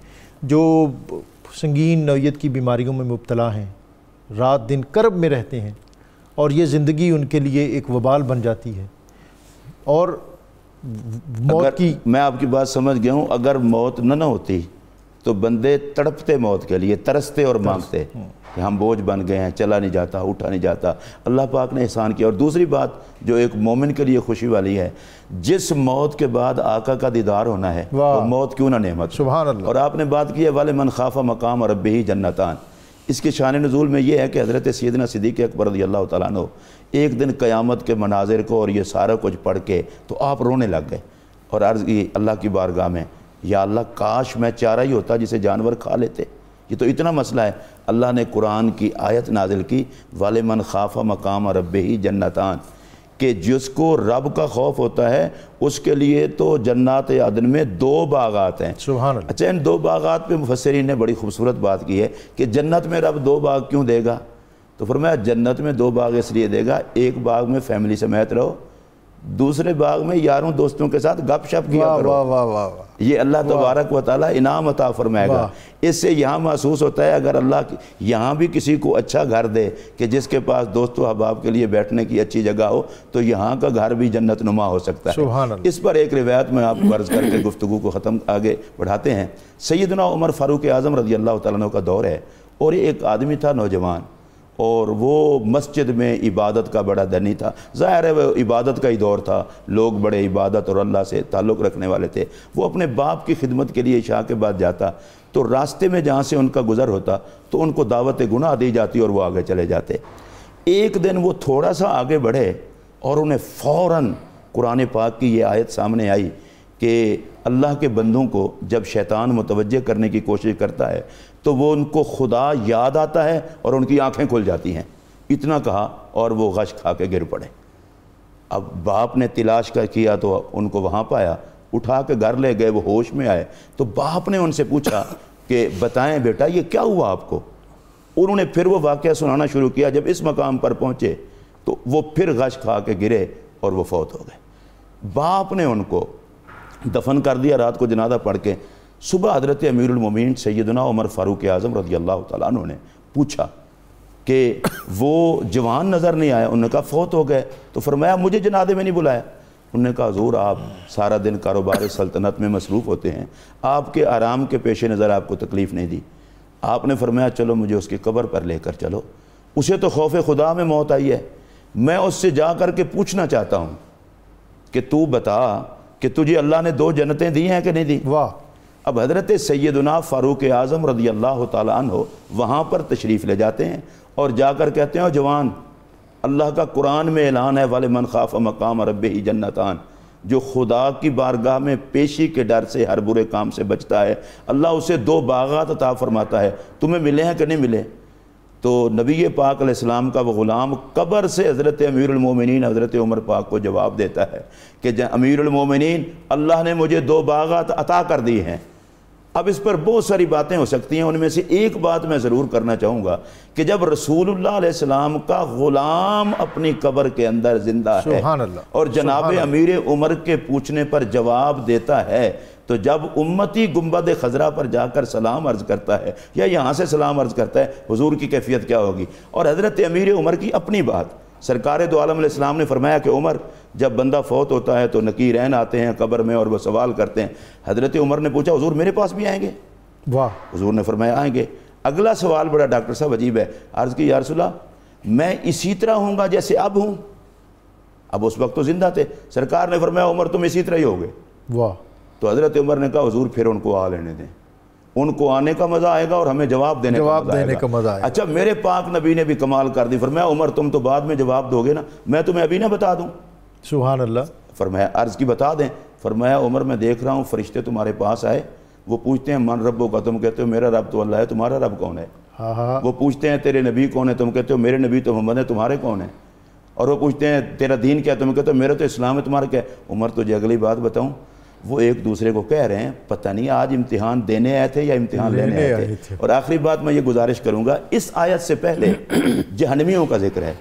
جو سنگین نوعیت کی بیماریوں میں مبتلا ہیں، رات دن کرب میں رہتے ہیں اور یہ زندگی ان کے لیے ایک وبال بن جاتی ہے. اور موت کی میں آپ کی بات سمجھ گیا ہوں. اگر موت نہ ہوتی تو بندے تڑپتے موت کے لیے، ترستے اور مانگتے کہ ہم بوجھ بن گئے ہیں، چلا نہیں جاتا، اٹھا نہیں جاتا. اللہ پاک نے احسان کیا. اور دوسری بات جو ایک مومن کے لیے خوشی والی ہے، جس موت کے بعد آقا کا دیدار ہونا ہے وہ موت کیوں نہ نعمت. سبحان اللہ. اور آپ نے بات کی ہے وَلِمَنْ خَافَ مَقَامَ رَبِّهِ جَنَّتَانِ. اس کے شان نزول میں یہ ہے کہ حضرت سیدنا صدیق اکبر رضی اللہ تعالیٰ عنہ ایک دن قیامت کے مناظر کو اور یہ سارا کچھ پڑھ کے تو آپ رونے لگ گئے اور عرض کی اللہ کی بارگاہ میں، یا اللہ کاش میں چارہ ہی ہوتا جسے جانور کھا لیتے. یہ تو اتنا مسئلہ ہے. اللہ نے قرآن کی آیت نازل کی وَلِمَنْ خَافَ مَقَامَ رَبِّهِ جَنَّتَانِ کہ جس کو رب کا خوف ہوتا ہے اس کے لیے تو جنات عدن میں 2 باغات ہیں. سبحان اللہ. اچھا ان 2 باغات پہ مفسرین نے بڑی خوبصورت بات کی ہے کہ جنت میں رب 2 باغ کیوں دے گا؟ تو فرمایا جنت میں 2 باغ اس لیے دے گا، ایک باغ میں فیملی سمیت رہو، دوسرے باغ میں یاروں دوستوں کے ساتھ گپ شپ کیا کرو. واہ واہ واہ واہ. یہ اللہ تبارک و تعالیٰ انعام عطا فرمائے گا. اس سے یہاں محسوس ہوتا ہے اگر اللہ یہاں بھی کسی کو اچھا گھر دے کہ جس کے پاس دوست و احباب کے لیے بیٹھنے کی اچھی جگہ ہو تو یہاں کا گھر بھی جنت نما ہو سکتا ہے. سبحان اللہ. اس پر ایک روایت میں آپ کو عرض کر کے گفتگو کو ختم آگے بڑھاتے ہیں. سیدنا عمر فاروق اعظم رضی اللہ تعالیٰ عنہ کا دور ہے اور ایک آدمی تھا نوجوان اور وہ مسجد میں عبادت کا بڑا دنی تھا. ظاہر ہے وہ عبادت کا ہی دور تھا، لوگ بڑے عبادت اور اللہ سے تعلق رکھنے والے تھے. وہ اپنے باپ کی خدمت کے لیے عشاء کے بعد جاتا تو راستے میں جہاں سے ان کا گزر ہوتا تو ان کو دعوت گناہ دی جاتی اور وہ آگے چلے جاتے. ایک دن وہ تھوڑا سا آگے بڑھے اور انہیں فوراً قرآن پاک کی یہ آیت سامنے آئی کہ اللہ کے بندوں کو جب شیطان متوجہ کرنے کی کوشش کرتا ہے تو وہ ان کو خدا یاد آتا ہے اور ان کی آنکھیں کھل جاتی ہیں. اتنا کہا اور وہ غش کھا کے گر پڑے. اب باپ نے تلاش کیا تو ان کو وہاں پایا، اٹھا کے گھر لے گئے. وہ ہوش میں آئے تو باپ نے ان سے پوچھا کہ بتائیں بیٹا یہ کیا ہوا آپ کو؟ انہوں نے پھر وہ واقعہ سنانا شروع کیا. جب اس مقام پر پہنچے تو وہ پھر غش کھا کے گرے اور وہ فوت ہو گئے. باپ نے ان کو دفن کر دیا رات کو جنازہ پڑھ کے. صبح حضرت امیر المومنین سیدنا عمر فاروق اعظم رضی اللہ تعالیٰ عنہ نے پوچھا کہ وہ جوان نظر نہیں آیا. انہوں نے کہا فوت ہو گئے. تو فرمایا مجھے جنازے میں نہیں بلایا. انہوں نے کہا حضور آپ سارا دن کاروبار سلطنت میں مصروف ہوتے ہیں، آپ کے آرام کے پیش نظر آپ کو تکلیف نہیں دی. آپ نے فرمایا چلو مجھے اس کی قبر پر لے کر چلو. اسے تو خوف خدا میں موت آئی ہے، میں اس سے جا کر کے پوچھنا چاہتا ہوں کہ تو بتا کہ تجھے اللہ نے 2 جنتیں دی ہیں کہ نہیں دی. واہ. اب حضرت سیدنا فاروق اعظم رضی اللہ تعالیٰ عنہ وہاں پر تشریف لے جاتے ہیں اور جا کر کہتے ہیں جوان اللہ کا قرآن میں اعلان ہے وَلِمَنْ خَافَ مَقَامَ رَبِّهِ جَنَّتَانِ جو خدا کی بارگاہ میں پیشی کے ڈر سے ہر برے کام سے بچتا ہے اللہ اسے 2 باغات عطا فرماتا ہے. تمہیں ملے ہیں کہ نہیں ملے؟ تو نبی پاک علیہ السلام کا وہ غلام قبر سے حضرت امیر المومنین حضرت عمر پاک کو جواب دیتا ہے کہ امیر المومنین اللہ نے مجھے 2 باغات عطا کر دی ہیں. اب اس پر بہت ساری باتیں ہو سکتی ہیں، ان میں سے ایک بات میں ضرور کرنا چاہوں گا کہ جب رسول اللہ علیہ السلام کا غلام اپنی قبر کے اندر زندہ ہے اور جناب امیر عمر کے پوچھنے پر جواب دیتا ہے تو جب امتی گنبد خضرا پر جا کر سلام عرض کرتا ہے یا یہاں سے سلام عرض کرتا ہے حضور کی کیفیت کیا ہوگی. اور حضرت امیر عمر کی اپنی بات سرکار دو عالم علیہ السلام نے فرمایا کہ عمر جب بندہ فوت ہوتا ہے تو نکیرین آتے ہیں قبر میں اور وہ سوال کرتے ہیں. حضرت عمر نے پوچھا حضور میرے پاس بھی آئیں گے؟ واہ. حضور نے فرمایا آئیں گے. اگلا سوال بڑا ڈاکٹر صاحب عجیب ہے. عرض کی یا رسول اللہ میں اسی طرح ہوں گا جیسے اب ہوں؟ اب اس وقت تو زندہ تھے. سرکار نے فرمایا عمر تم اسی طرح ہی ہوگے. واہ. تو حضرت عمر نے کہا حضور پھر ان کو آ لینے دیں، ان کو آنے کا مزہ آئے گا اور ہمیں جواب دینے کا مزہ آئے گا. اچھا میرے پاک نبی نے بھی کمال کر دی. فرمایا عمر تم تو بعد میں جواب دو گے نا، میں تمہیں ابھی نہ بتا دوں؟ سبحان اللہ. فرمایا عرض کی بتا دیں. فرمایا عمر میں دیکھ رہا ہوں فرشتے تمہارے پاس آئے، وہ پوچھتے ہیں من ربو کا، تم کہتے ہو میرا رب تو اللہ ہے، تمہارا رب کون ہے؟ وہ پوچھتے ہیں تیرے نبی کون ہے، تم کہتے ہو میرے نبی تو محمد ہے، تمہارے کون ہیں؟ اور وہ پوچھتے ہیں تیرا دین کیا، تم کہتے ہو میرا تو اسلام ہے، تمہارا کیا ہے؟ عمر تجھے اگلی بات بتاؤں، وہ ایک دوسرے کو کہہ رہے ہیں پتہ نہیں آج امتحان دینے آئے تھے یا امتحان لینے آئے تھے۔ اور آخری بات میں یہ گزارش کروں گا، اس آیت سے پہلے جہنمیوں کا ذکر ہے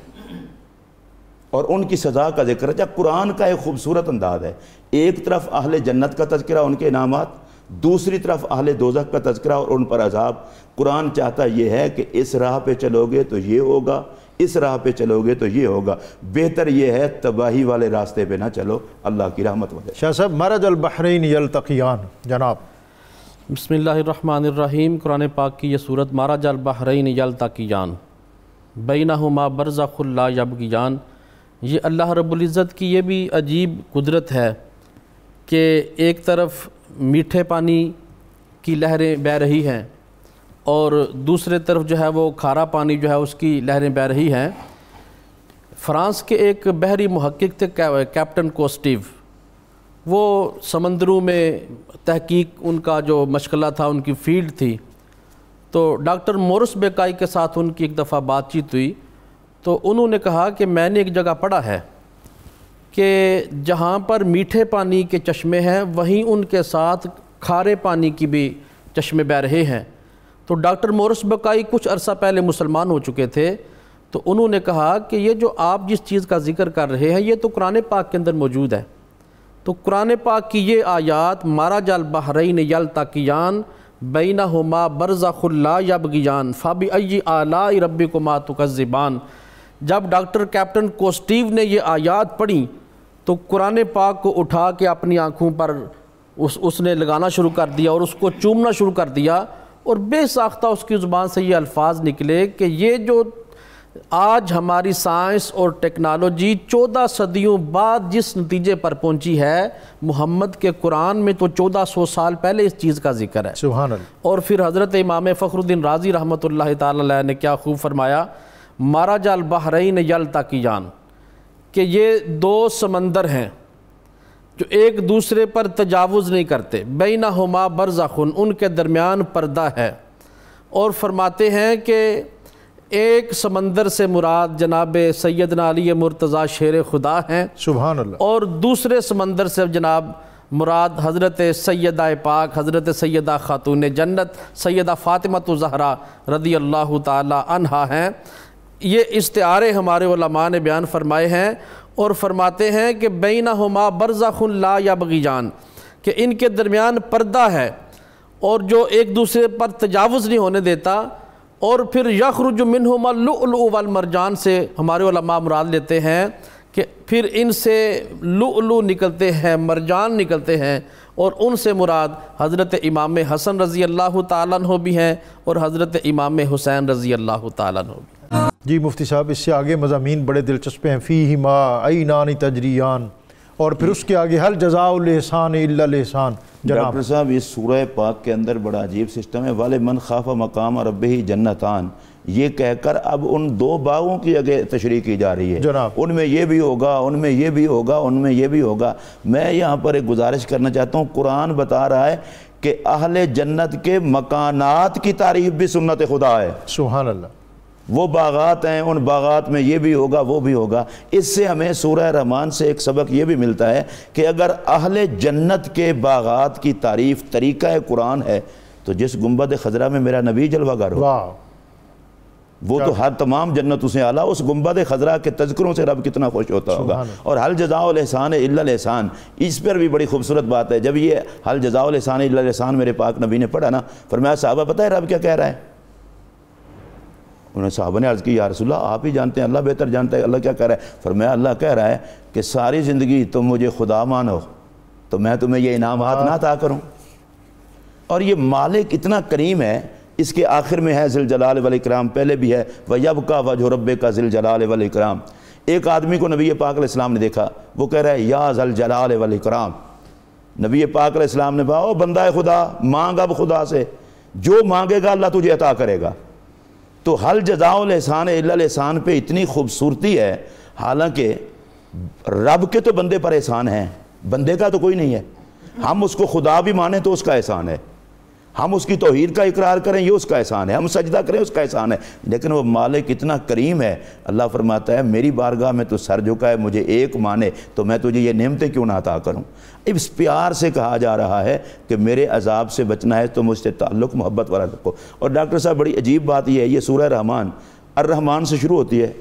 اور ان کی سزا کا ذکر ہے۔ جب قرآن کا ایک خوبصورت انداز ہے، ایک طرف اہل جنت کا تذکرہ، ان کے انعامات، دوسری طرف اہل دوزخ کا تذکرہ اور ان پر عذاب۔ قرآن چاہتا یہ ہے کہ اس راہ پہ چلو گے تو یہ ہوگا، اس راہ پہ چلو گے تو یہ ہوگا، بہتر یہ ہے تباہی والے راستے پہ نہ چلو، اللہ کی رحمت وجہ۔ شاہ صاحب، مرج البحرین یلتقیان، جناب۔ بسم اللہ الرحمن الرحیم۔ قرآن پاک کی یہ صورت مرج البحرین یلتقیان بینہما برزخ لا یبغیان، یہ اللہ رب العزت کی یہ بھی عجیب قدرت ہے کہ ایک طرف میٹھے پانی کی لہریں بہہ رہی ہیں اور دوسرے طرف جو ہے وہ کھارا پانی جو ہے اس کی لہریں بہہ رہی ہیں۔ فرانس کے ایک بحری محقق تھے کیپٹن کوسٹیو، وہ سمندروں میں تحقیق ان کا جو مشغلہ تھا، ان کی فیلڈ تھی، تو ڈاکٹر مورس بیکائی کے ساتھ ان کی ایک دفعہ بات چیت ہوئی تو انہوں نے کہا کہ میں نے ایک جگہ پڑھا ہے کہ جہاں پر میٹھے پانی کے چشمے ہیں وہیں ان کے ساتھ کھارے پانی کی بھی چشمے بہہ رہے ہیں۔ تو ڈاکٹر مورس بیکائی کچھ عرصہ پہلے مسلمان ہو چکے تھے، تو انہوں نے کہا کہ یہ جو آپ جس چیز کا ذکر کر رہے ہیں یہ تو قرآن پاک کے اندر موجود ہے۔ تو قرآن پاک کی یہ آیات مرج البحرین یلتقیان بینہما برزخ لا یبغیان فبأی آلاء ربکما تکذبان، جب ڈاکٹر کیپٹن کوسٹیو نے یہ آیات پڑھی تو قرآن پاک کو اٹھا کے اپنی آنکھوں پر اس نے لگانا شروع کر دیا اور اس کو چومنا شروع کر دیا، اور بے ساختہ اس کی زبان سے یہ الفاظ نکلے کہ یہ جو آج ہماری سائنس اور ٹیکنالوجی 14 صدیوں بعد جس نتیجے پر پہنچی ہے، محمد کے قرآن میں تو 1400 سال پہلے اس چیز کا ذکر ہے۔ سبحان اللہ۔ اور پھر حضرت امام فخر الدین رازی رحمۃ اللہ تعالی علیہ نے کیا خوب فرمایا، مرج البحرین یلتقیان، کہ یہ دو سمندر ہیں جو ایک دوسرے پر تجاوز نہیں کرتے، بینہما برزخ، ان کے درمیان پردہ ہے، اور فرماتے ہیں کہ ایک سمندر سے مراد جناب سیدنا علی مرتضیٰ شیر خدا ہیں، سبحان اللہ، اور دوسرے سمندر سے جناب مراد حضرت سیدہ پاک، حضرت سیدہ خاتون جنت سیدہ فاطمہ زہرا رضی اللہ تعالی عنہا ہیں۔ یہ استعارے ہمارے علماء نے بیان فرمائے ہیں اور فرماتے ہیں کہ بینہما برزخ لا یبغیان، کہ ان کے درمیان پردہ ہے اور جو ایک دوسرے پر تجاوز نہیں ہونے دیتا، اور پھر یخرج منہما اللؤلؤ والمرجان سے ہمارے علماء مراد لیتے ہیں کہ پھر ان سے لؤلؤ نکلتے ہیں، مرجان نکلتے ہیں، اور ان سے مراد حضرت امام حسن رضی اللہ تعالیٰ عنہ بھی ہیں اور حضرت امام حسین رضی اللہ تعالیٰ عنہ بھی۔ جی مفتی صاحب، اس سے آگے مضامین بڑے دلچسپ ہیں، فیہما عینان تجریان، اور پھر اس کے آگے ہل جزاء الاحسان الا الاحسان۔ جناب ڈاکٹر صاحب، اس سورہ پاک کے اندر بڑا عجیب سسٹم ہے، وَلِمَنْ خَافَ مَقَامَ رَبِّهِ جنتان، یہ کہہ کر اب ان دو باغوں کی آگے تشریح کی جا رہی ہے، جناب ان میں یہ بھی ہوگا، ان میں یہ بھی ہوگا، ان میں یہ بھی ہوگا۔ میں یہاں پر ایک گزارش کرنا چاہتا ہوں، قرآن بتا رہا ہے کہ اہل جنت کے مکانات کی تعریف بھی سنت خدا ہے۔ سبحان اللہ۔ وہ باغات ہیں، ان باغات میں یہ بھی ہوگا، وہ بھی ہوگا۔ اس سے ہمیں سورہ رحمان سے ایک سبق یہ بھی ملتا ہے کہ اگر اہل جنت کے باغات کی تعریف طریقہ قرآن ہے تو جس گنبد خضرا میں میرا نبی جلوہ گر ہو، واہ، وہ تو ہر تمام جنتوں سے اعلیٰ، اس گنبد خضرا کے تذکروں سے رب کتنا خوش ہوتا ہوگا۔ اور حل جزاء الاحسان الا الاحسان، اس پر بھی بڑی خوبصورت بات ہے۔ جب یہ حل جزاء الاحسان الا الاحسان میرے پاک نبی نے پڑھا نا، فرمایا صحابہ پتہ ہے رب کیا کہہ رہا ہے؟ انہیں صحابہ نے عرض کی یا رسول اللہ آپ ہی جانتے ہیں، اللہ بہتر جانتا ہے اللہ کیا کہہ رہا ہے۔ فرمایا اللہ کہہ رہا ہے کہ ساری زندگی تم مجھے خدا مانو تو میں تمہیں یہ انعامات نہ عطا کروں۔ اور یہ مالک اتنا کریم ہے، اس کے آخر میں ہے ذی الجلال والاکرام، پہلے بھی ہے وَيَبْقَى وَجْهُ رَبِّكَ ذِی الْجَلَالِ وَالْإِكْرَامِ۔ ایک آدمی کو نبی پاک علیہ السلام نے دیکھا، وہ کہہ رہا ہے یا ذی الجلال والاکرام۔ نبی پاک علیہ السلام نے کہا او بندہ خدا، مانگ اب خدا سے، جو مانگے گا اللہ تجھے عطا کرے گا۔ تو حل جزاء الاحسان الا الاحسان پہ اتنی خوبصورتی ہے، حالانکہ رب کے تو بندے پر احسان ہیں، بندے کا تو کوئی نہیں ہے۔ ہم اس کو خدا بھی مانیں تو اس کا احسان ہے، ہم اس کی توحید کا اقرار کریں یہ اس کا احسان ہے، ہم سجدہ کریں اس کا احسان ہے، لیکن وہ مالک اتنا کریم ہے، اللہ فرماتا ہے میری بارگاہ میں تو سر جھکا ہے، مجھے ایک مانے تو میں تجھے یہ نعمتیں کیوں نہ عطا کروں۔ اس پیار سے کہا جا رہا ہے کہ میرے عذاب سے بچنا ہے تو مجھ سے تعلق محبت والا رکھو۔ اور ڈاکٹر صاحب بڑی عجیب بات یہ ہے، یہ سورہ رحمان الرحمن سے شروع ہوتی ہے،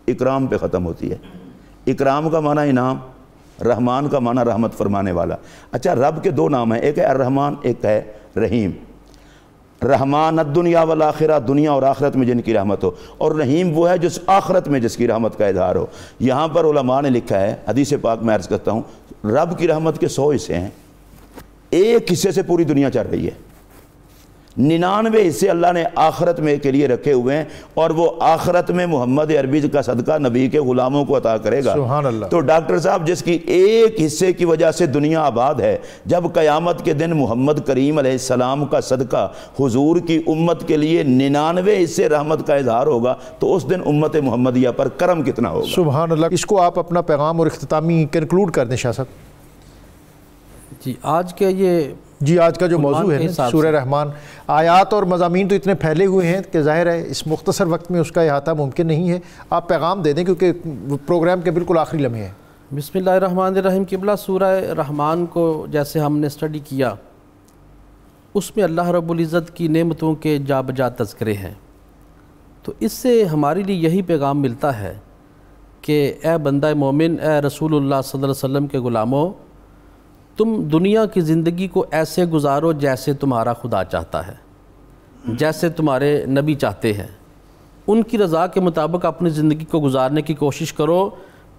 اکرام پہ ختم ہوتی ہے۔ اکرام کا معنی انعام، رحمان کا معنی رحمت فرمانے والا۔ اچھا رب کے دو نام ہیں، ایک ہے الرحمن ایک ہے رحیم۔ رحمان الدنیا والآخرہ، دنیا اور آخرت میں جن کی رحمت ہو، اور رحیم وہ ہے جس آخرت میں جس کی رحمت کا اظہار ہو۔ یہاں پر علماء نے لکھا ہے، حدیث پاک میں عرض کرتا ہوں، رب کی رحمت کے 100 حصے ہیں، ایک حصے سے پوری دنیا چل رہی ہے، 99 حصے اللہ نے آخرت میں کے لیے رکھے ہوئے ہیں، اور وہ آخرت میں محمد عربی کا صدقہ نبی کے غلاموں کو عطا کرے گا۔ سبحان اللہ۔ تو ڈاکٹر صاحب جس کی ایک حصے کی وجہ سے دنیا آباد ہے، جب قیامت کے دن محمد کریم علیہ السلام کا صدقہ حضور کی امت کے لیے 99 حصے رحمت کا اظہار ہوگا، تو اس دن امت محمدیہ پر کرم کتنا ہوگا۔ سبحان اللہ۔ اس کو آپ اپنا پیغام اور اختتامی کنکلوڈ کر دیں شاہ صاحب۔ جی آج کے یہ جی آج کا جو موضوع ہے سورہ رحمان، آیات اور مضامین تو اتنے پھیلے ہوئے ہیں کہ ظاہر ہے اس مختصر وقت میں اس کا احاطہ ممکن نہیں ہے، آپ پیغام دے دیں کیونکہ پروگرام کے بالکل آخری لمحے ہیں۔ بسم اللہ الرحمن الرحیم۔ قبلہ سورہ رحمان کو جیسے ہم نے اسٹڈی کیا، اس میں اللہ رب العزت کی نعمتوں کے جا بجا تذکرے ہیں، تو اس سے ہمارے لیے یہی پیغام ملتا ہے کہ اے بندہ مومن، اے رسول اللہ صلی اللہ علیہ وسلم کے غلاموں، تم دنیا کی زندگی کو ایسے گزارو جیسے تمہارا خدا چاہتا ہے، جیسے تمہارے نبی چاہتے ہیں، ان کی رضا کے مطابق اپنی زندگی کو گزارنے کی کوشش کرو،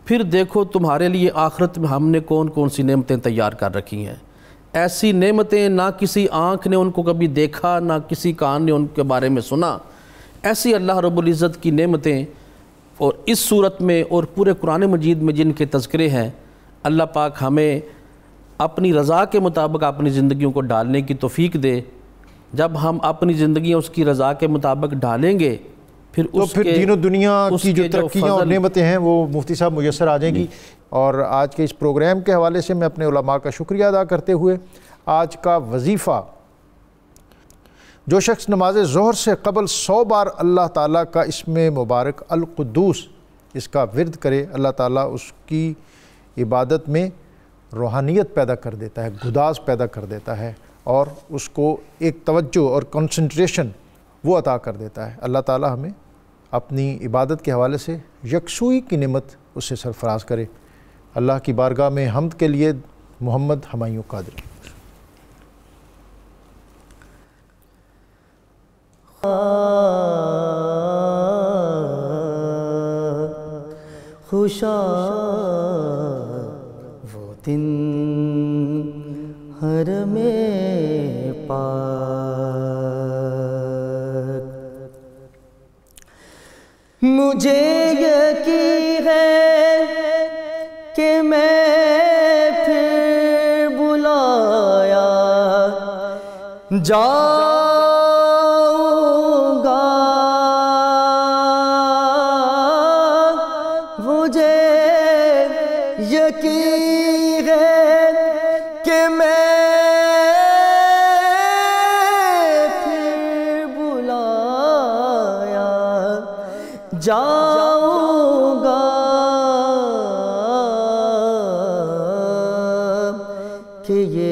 پھر دیکھو تمہارے لیے آخرت میں ہم نے کون کون سی نعمتیں تیار کر رکھی ہیں۔ ایسی نعمتیں نہ کسی آنکھ نے ان کو کبھی دیکھا، نہ کسی کان نے ان کے بارے میں سنا، ایسی اللہ رب العزت کی نعمتیں، اور اس صورت میں اور پورے قرآن مجید میں جن کے تذکرے ہیں، اللہ پاک ہمیں اپنی رضا کے مطابق اپنی زندگیوں کو ڈالنے کی توفیق دے۔ جب ہم اپنی زندگیاں اس کی رضا کے مطابق ڈالیں گے، پھر دین و دنیا کی جو ترقیاں اور نعمتیں ہیں وہ مفتی صاحب میسر آ جائیں گی۔ اور آج کے اس پروگرام کے حوالے سے میں اپنے علماء کا شکریہ ادا کرتے ہوئے آج کا وظیفہ، جو شخص نماز ظہر سے قبل 100 بار اللہ تعالیٰ کا اسم مبارک القدوس اس کا ورد کرے، اللہ تعالیٰ اس کی عبادت میں روحانیت پیدا کر دیتا ہے، گداز پیدا کر دیتا ہے، اور اس کو ایک توجہ اور کنسنٹریشن وہ عطا کر دیتا ہے۔ اللہ تعالیٰ ہمیں اپنی عبادت کے حوالے سے یکسوئی کی نعمت اس سے سرفراز کرے۔ اللہ کی بارگاہ میں حمد کے لیے محمد ہمایوں قادری۔ خوشا وہ دن حرم پاک، مجھے یقین ہے کہ میں پھر بلایا جاؤں گا، مجھے یقین ہے کہ میں پھر بلایا جاؤں گا، کہ یہ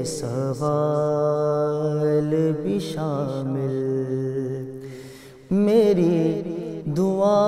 سوال بھی شامل میری دعا